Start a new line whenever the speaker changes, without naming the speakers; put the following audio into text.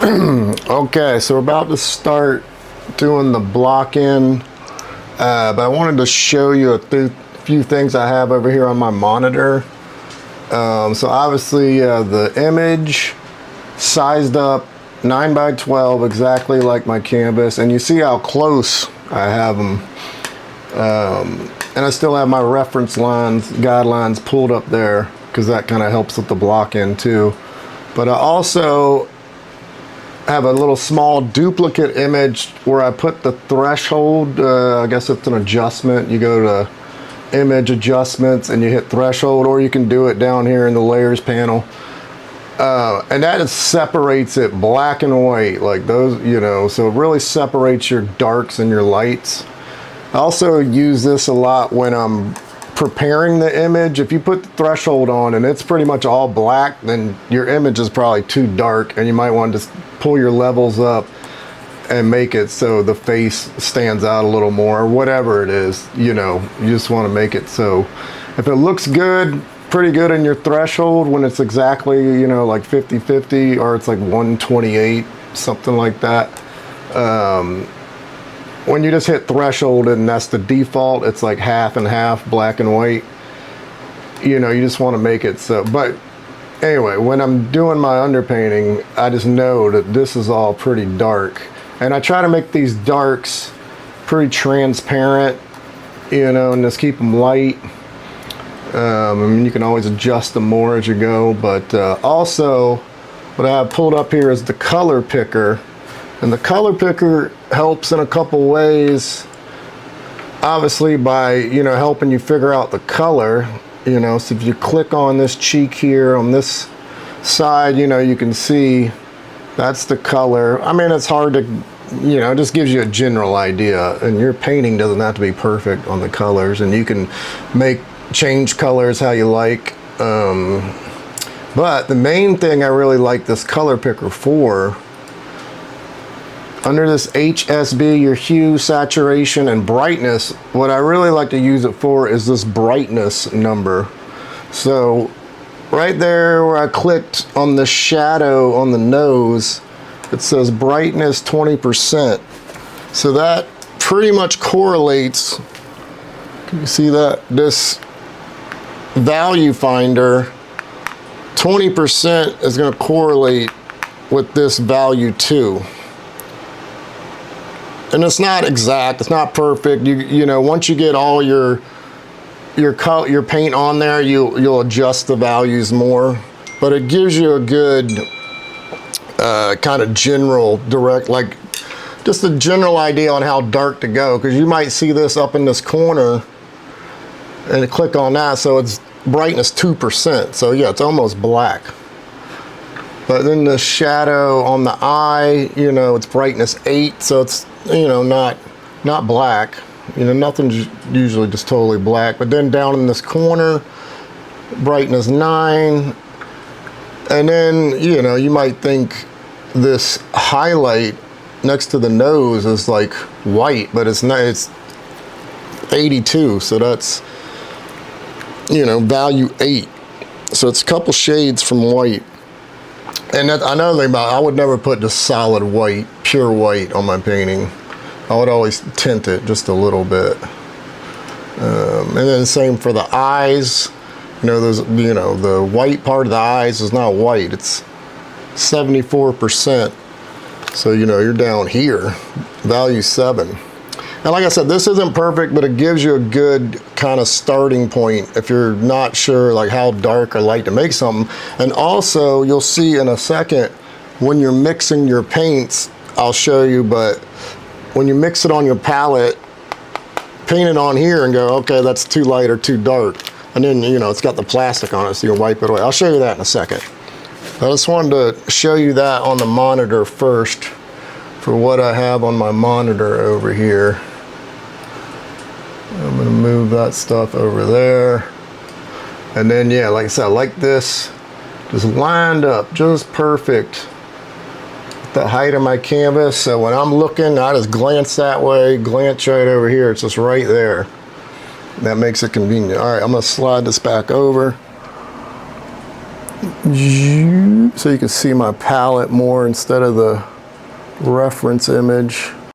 Okay, so we're about to start doing the block in, but I wanted to show you a few things I have over here on my monitor. So obviously the image sized up 9 by 12, exactly like my canvas, and you see how close I have them. And I still have my reference lines, guidelines pulled up there because that kind of helps with the block in too. But I also have a little small duplicate image where I put the threshold. I guess it's an adjustment. You go to image adjustments and you hit threshold, or you can do it down here in the layers panel. And that separates it black and white, like those, you know, so it really separates your darks and your lights. I also use this a lot when I'm preparing the image. If you put the threshold on and it's pretty much all black, then your image is probably too dark, and you might want to just pull your levels up and make it so the face stands out a little more, or whatever it is, you know, you just want to make it so if it looks good, pretty good in your threshold, when it's exactly, you know, like 50-50, or it's like 128, something like that. When you just hit threshold and that's the default, it's like half and half, black and white. You know, you just want to make it so. But anyway, when I'm doing my underpainting, I just know that this is all pretty dark. And I try to make these darks pretty transparent, you know, and just keep them light. I mean, you can always adjust them more as you go. But also, what I have pulled up here is the color picker. And the color picker helps in a couple ways. Obviously by, you know, helping you figure out the color, you know, so if you click on this cheek here on this side, you know, you can see that's the color. I mean, it's hard to, you know, it just gives you a general idea, and your painting doesn't have to be perfect on the colors, and you can change colors how you like. But the main thing I really like this color picker for, under this HSB, your hue, saturation, and brightness, what I really like to use it for is this brightness number. So right there where I clicked on the shadow on the nose, it says brightness 20%. So that pretty much correlates, can you see that? This value finder, 20% is going to correlate with this value too. And it's not exact, it's not perfect. You know, once you get all your paint on there, you'll adjust the values more. But it gives you a good kind of general direct, like just a general idea on how dark to go. Because you might see this up in this corner and click on that, so it's brightness 2%. So yeah, it's almost black. But then the shadow on the eye, you know, it's brightness 8, so it's, you know, not black. You know, nothing's usually just totally black. But then down in this corner, brightness 9. And then, you know, you might think this highlight next to the nose is like white, but it's not, it's 82. So that's, you know, value 8. So it's a couple shades from white. And that, another thing about it, I would never put just solid white, pure white on my painting. I would always tint it just a little bit. And then same for the eyes. You know, there's, you know, the white part of the eyes is not white. It's 74%. So, you know, you're down here, value 7. And like I said, this isn't perfect, but it gives you a good kind of starting point if you're not sure like how dark or light to make something. And also, you'll see in a second, when you're mixing your paints, I'll show you, but when you mix it on your palette, paint it on here and go, okay, that's too light or too dark. And then, you know, it's got the plastic on it, so you can wipe it away. I'll show you that in a second. I just wanted to show you that on the monitor first for what I have on my monitor over here. I'm gonna move that stuff over there. And then, yeah, like I said, I like this, just lined up, just perfect. The height of my canvas, so when I'm looking, I just glance that way, glance right over here, it's just right there. That makes it convenient. All right, I'm gonna slide this back over. so you can see my palette more instead of the reference image.